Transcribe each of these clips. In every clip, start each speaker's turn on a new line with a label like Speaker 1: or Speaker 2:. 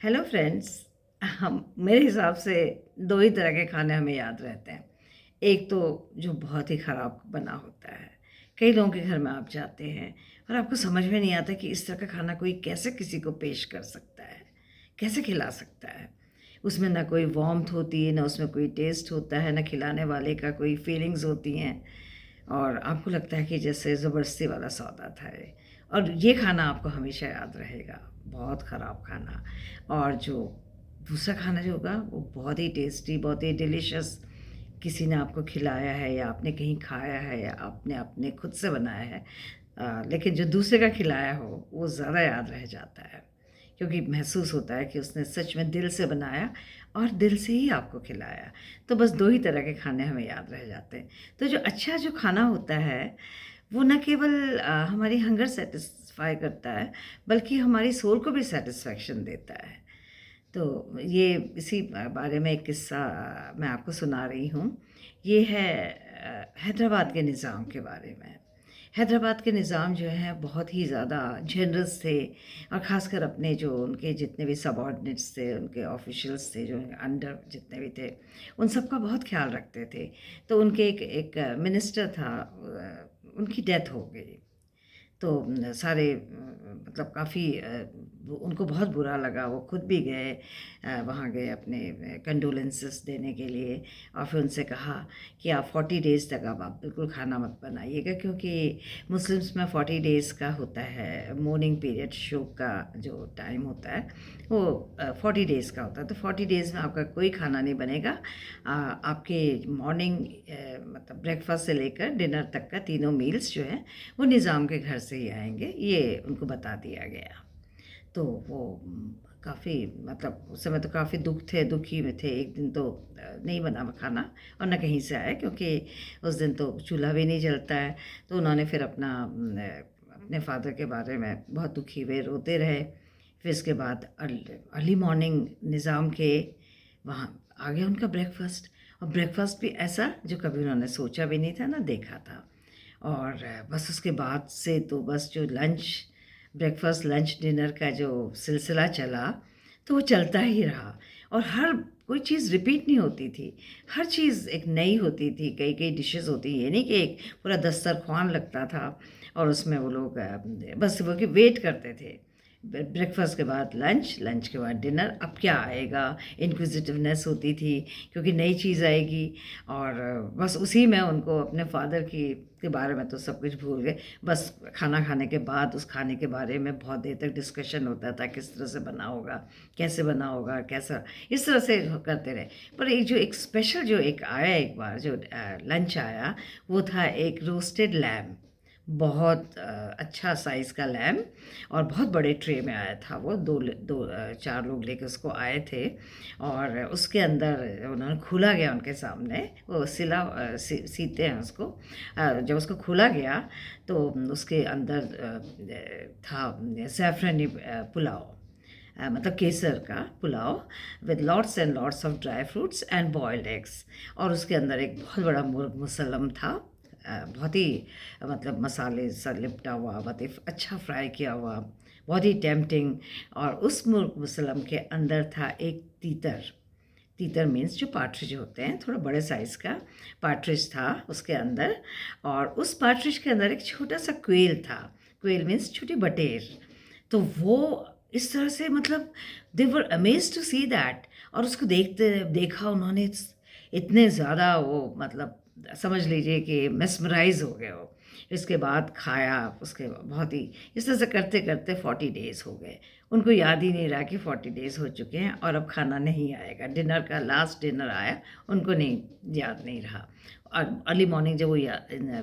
Speaker 1: Hello friends. हम मेरे हिसाब से दो ही तरह के खाने हमें याद रहते हैं। एक तो जो बहुत ही ख़राब बना होता है। कई लोगों के घर में आप जाते हैं और आपको समझ में नहीं आता कि इस तरह का खाना कोई कैसे किसी को पेश कर सकता है, कैसे खिला सकता है। उसमें ना कोई वार्मथ होती है, ना उसमें कोई टेस्ट होता है, ना खिलाने वाले का कोई फीलिंग्स होती हैं। और आपको लगता है कि जैसे ज़बरदस्ती वाला सौदा था ये। और ये खाना आपको हमेशा याद रहेगा, बहुत ख़राब खाना। और जो दूसरा खाना जो होगा वो बहुत ही टेस्टी, बहुत ही डिलीशियस, किसी ने आपको खिलाया है या आपने कहीं खाया है या आपने अपने खुद से बनाया है। लेकिन जो दूसरे का खिलाया हो वो ज़्यादा याद रह जाता है, क्योंकि महसूस होता है कि उसने सच में दिल से बनाया और दिल से ही आपको खिलाया। तो बस दो ही तरह के खाने हमें याद रह जाते हैं। तो जो अच्छा जो खाना होता है वो न केवल हमारी हंगर सेटिस्फाई करता है, बल्कि हमारी सोल को भी सेटिस्फैक्शन देता है। तो ये इसी बारे में एक किस्सा मैं आपको सुना रही हूँ। ये है हैदराबाद के निज़ाम के बारे में। हैदराबाद के निज़ाम जो हैं बहुत ही ज़्यादा जनरस थे, और ख़ासकर अपने जो उनके जितने भी सबऑर्डिनेट्स थे, उनके ऑफिशियल्स थे, जो अंडर जितने भी थे, उन सब का बहुत ख़्याल रखते थे। तो उनके एक मिनिस्टर था, उनकी डेथ हो गई। तो सारे मतलब काफ़ी उनको बहुत बुरा लगा। वो खुद भी गए, वहाँ गए अपने कंडोलेंसेस देने के लिए। और फिर उनसे कहा कि आप 40 डेज़ तक अब आप बिल्कुल खाना मत बनाइएगा, क्योंकि मुस्लिम्स में 40 डेज़ का होता है मोर्निंग पीरियड, शोक का जो टाइम होता है वो 40 डेज़ का होता है। तो 40 डेज़ में आपका कोई खाना नहीं बनेगा। आपके मॉर्निंग मतलब ब्रेकफास्ट से लेकर डिनर तक का तीनों मील्स जो हैं वो निज़ाम के घर से ही आएंगे, ये उनको बता दिया गया। तो वो काफ़ी मतलब उस समय तो काफ़ी दुखी में थे। एक दिन तो नहीं बना वो खाना, और ना कहीं से आया, क्योंकि उस दिन तो चूल्हा भी नहीं जलता है। तो उन्होंने फिर अपने फादर के बारे में बहुत दुखी हुए, रोते रहे। फिर इसके बाद अर्ली मॉर्निंग निज़ाम के वहाँ आ गया उनका ब्रेकफास्ट। और ब्रेकफास्ट भी ऐसा जो कभी उन्होंने सोचा भी नहीं था, ना देखा था। और बस उसके बाद से तो बस जो ब्रेकफास्ट लंच डिनर का जो सिलसिला चला, तो वो चलता ही रहा। और हर कोई चीज़ रिपीट नहीं होती थी, हर चीज़ एक नई होती थी। कई कई डिशेस होती, ये नहीं कि एक पूरा दस्तरख्वान लगता था और उसमें वो लोग बस वो कि वेट करते थे। ब्रेकफास्ट के बाद लंच, लंच के बाद डिनर, अब क्या आएगा, इंक्विजिटिवनेस होती थी, क्योंकि नई चीज़ आएगी। और बस उसी में उनको अपने फादर के बारे में तो सब कुछ भूल गए। बस खाना खाने के बाद उस खाने के बारे में बहुत देर तक डिस्कशन होता था, किस तरह से बना होगा, कैसे बना होगा, कैसा, इस तरह से करते रहे। पर एक जो एक स्पेशल जो एक आया, एक बार जो लंच आया, वो था एक रोस्टेड लैम। बहुत अच्छा साइज़ का लैम, और बहुत बड़े ट्रे में आया था वो। चार लोग लेके उसको आए थे। और उसके अंदर उन्होंने खोला गया उनके सामने, वो सीते हैं उसको। जब उसको खोला गया तो उसके अंदर था सैफरनी पुलाव, मतलब केसर का pulao, with lots and lots of dry fruits and boiled eggs. और उसके अंदर एक बहुत बड़ा मुर्ग मुसल्लम था, बहुत ही मतलब मसाले से लिपटा हुआ, बहुत ही अच्छा फ्राई किया हुआ, बहुत ही टेम्पटिंग। और उस मुर्ग मुसल्लम के अंदर था एक तीतर। तीतर मीन्स जो पार्ट्रिज होते हैं, थोड़ा बड़े साइज़ का पार्ट्रिज था उसके अंदर। और उस पार्ट्रिज के अंदर एक छोटा सा क्वेल था। क्वेल मीन्स छोटी बटेर। तो वो इस तरह से मतलब दे वर अमेज्ड टू सी दैट। और उसको देखा उन्होंने, इतने ज़्यादा वो मतलब समझ लीजिए कि मेस्मराइज हो गए वो। इसके बाद खाया, उसके बहुत ही इस तरह से करते करते 40 डेज़ हो गए। उनको याद ही नहीं रहा कि 40 डेज़ हो चुके हैं और अब खाना नहीं आएगा। डिनर का लास्ट डिनर आया, उनको नहीं याद नहीं रहा। और अर्ली मॉर्निंग जब वो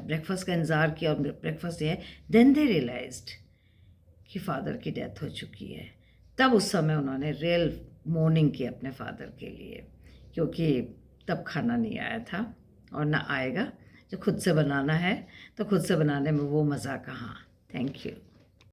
Speaker 1: ब्रेकफास्ट का इंतज़ार किया और ब्रेकफास्ट दिया, देन दे रियलाइज्ड कि फ़ादर की डेथ हो चुकी है। तब उस समय उन्होंने रियल मोर्निंग की अपने फ़ादर के लिए, क्योंकि तब खाना नहीं आया था और ना आएगा। जो खुद से बनाना है तो खुद से बनाने में वो मज़ा कहाँ। Thank you.